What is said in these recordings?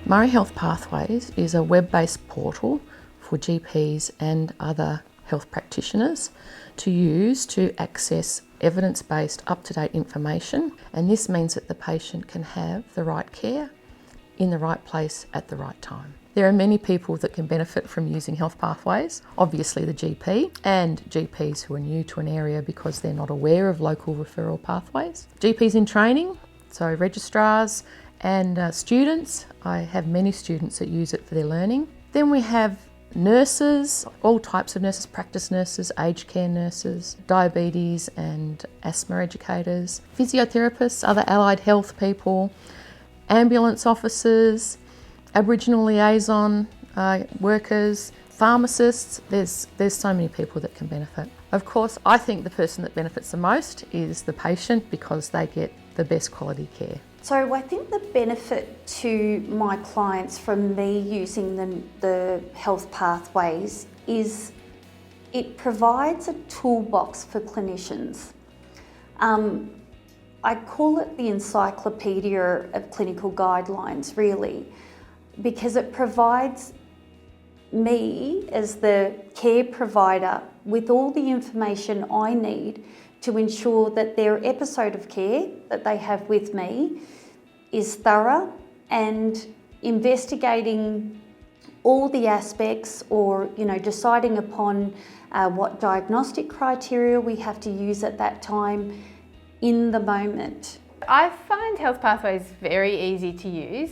Murray Health Pathways is a web-based portal for GPs and other health practitioners to use to access evidence-based up-to-date information, and this means that the patient can have the right care in the right place at the right time. There are many people that can benefit from using Health Pathways, obviously the GP and GPs who are new to an area because they're not aware of local referral pathways. GPs in training, so registrars and students. I have many students that use it for their learning. Then we have nurses, all types of nurses, practice nurses, aged care nurses, diabetes and asthma educators, physiotherapists, other allied health people, ambulance officers, Aboriginal liaison workers, pharmacists. There's so many people that can benefit. Of course, I think the person that benefits the most is the patient because they get the best quality care. So I think the benefit to my clients from me using the Health Pathways is it provides a toolbox for clinicians. I call it the encyclopedia of clinical guidelines, really, because it provides me as the care provider with all the information I need to ensure that their episode of care that they have with me is thorough and investigating all the aspects, or deciding upon what diagnostic criteria we have to use at that time in the moment. I find Health Pathways very easy to use.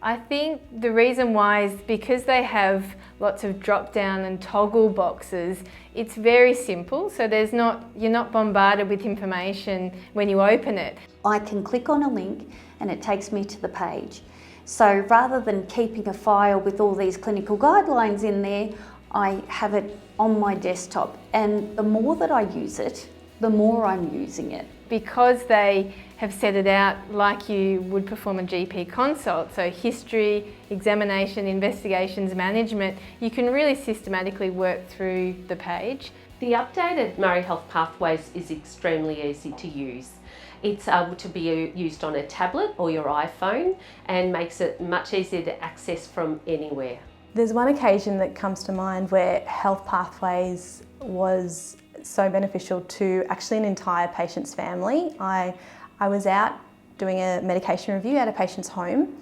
I think the reason why is because they have lots of drop down and toggle boxes. It's very simple, so you're not bombarded with information when you open it. I can click on a link and it takes me to the page. So rather than keeping a file with all these clinical guidelines in there, I have it on my desktop, and the more that I use it, the more I'm using it. Because they have set it out like you would perform a GP consult, so history, examination, investigations, management, you can really systematically work through the page. The updated Murray Health Pathways is extremely easy to use. It's able to be used on a tablet or your iPhone and makes it much easier to access from anywhere. There's one occasion that comes to mind where Health Pathways was so beneficial to actually an entire patient's family. I was out doing a medication review at a patient's home,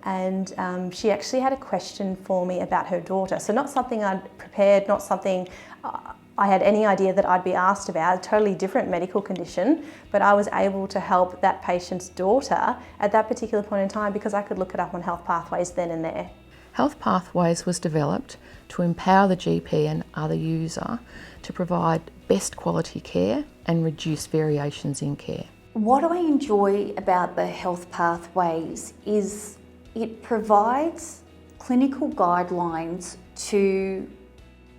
and she actually had a question for me about her daughter. So not something I'd prepared, not something I had any idea that I'd be asked about, a totally different medical condition, but I was able to help that patient's daughter at that particular point in time because I could look it up on Health Pathways then and there. Health Pathways was developed to empower the GP and other user to provide best quality care and reduce variations in care. What I enjoy about the Health Pathways is it provides clinical guidelines to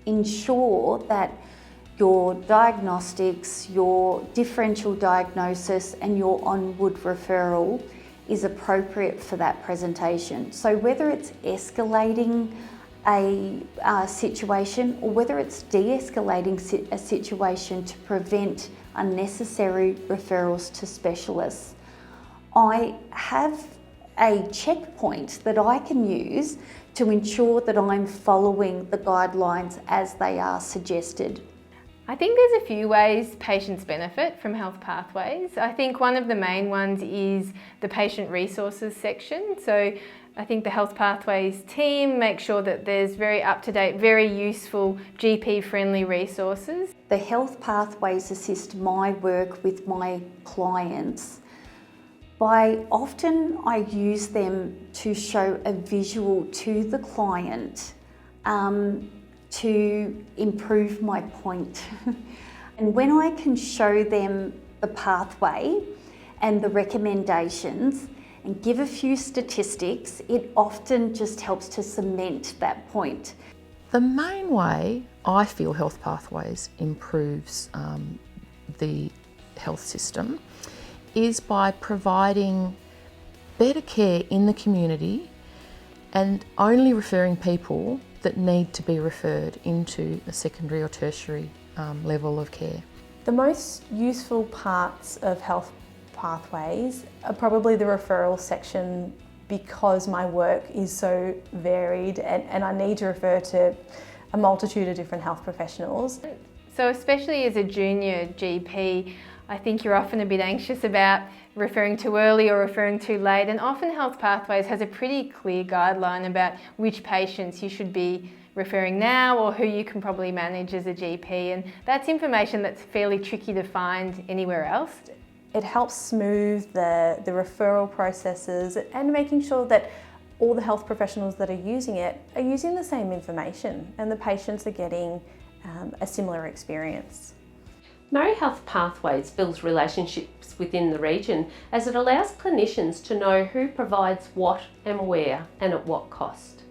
ensure that your diagnostics, your differential diagnosis and your onward referral is appropriate for that presentation. So whether it's escalating a situation or whether it's de-escalating a situation to prevent unnecessary referrals to specialists, I have a checkpoint that I can use to ensure that I'm following the guidelines as they are suggested. I think there's a few ways patients benefit from Health Pathways. I think one of the main ones is the patient resources section. So I think the Health Pathways team make sure that there's very up-to-date, very useful GP-friendly resources. The Health Pathways assist my work with my clients by often I use them to show a visual to the client to improve my point. And when I can show them the pathway and the recommendations and give a few statistics, it often just helps to cement that point. The main way I feel Health Pathways improves the health system is by providing better care in the community and only referring people that need to be referred into a secondary or tertiary level of care. The most useful parts of Health Pathways are probably the referral section because my work is so varied and I need to refer to a multitude of different health professionals. So especially as a junior GP, I think you're often a bit anxious about referring too early or referring too late, and often Health Pathways has a pretty clear guideline about which patients you should be referring now or who you can probably manage as a GP, and that's information that's fairly tricky to find anywhere else. It helps smooth the referral processes and making sure that all the health professionals that are using it are using the same information and the patients are getting a similar experience. Murray Health Pathways builds relationships within the region as it allows clinicians to know who provides what and where and at what cost.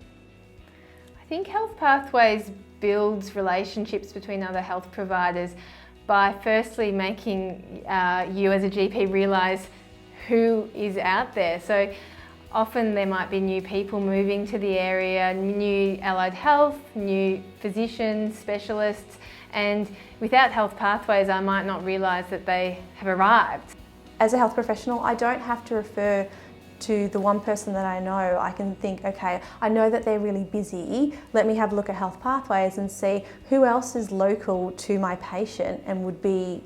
I think Health Pathways builds relationships between other health providers by firstly making you as a GP realise who is out there. So often there might be new people moving to the area, new allied health, new physicians, specialists, and without Health Pathways I might not realise that they have arrived. As a health professional, I don't have to refer to the one person that I know. I can think, okay, I know that they're really busy, let me have a look at Health Pathways and see who else is local to my patient and would be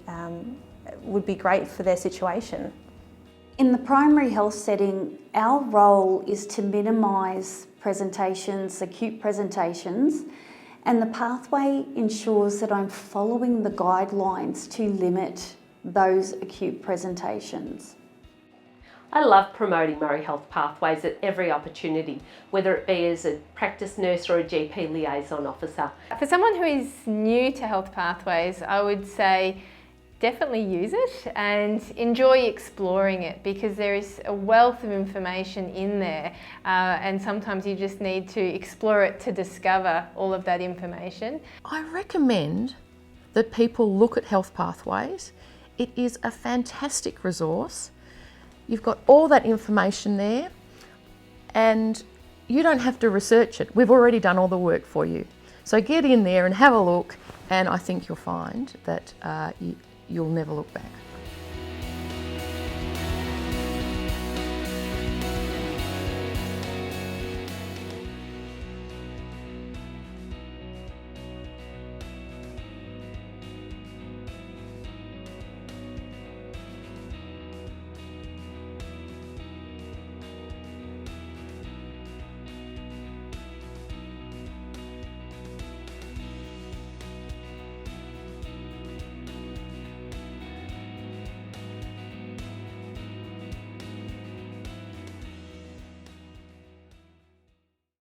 great for their situation. In the primary health setting, our role is to minimise presentations, acute presentations, and the pathway ensures that I'm following the guidelines to limit those acute presentations. I love promoting Murray Health Pathways at every opportunity, whether it be as a practice nurse or a GP liaison officer. For someone who is new to Health Pathways, I would say definitely use it and enjoy exploring it, because there is a wealth of information in there and sometimes you just need to explore it to discover all of that information. I recommend that people look at Health Pathways. It is a fantastic resource. You've got all that information there and you don't have to research it. We've already done all the work for you. So get in there and have a look, and I think you'll find that you'll never look back.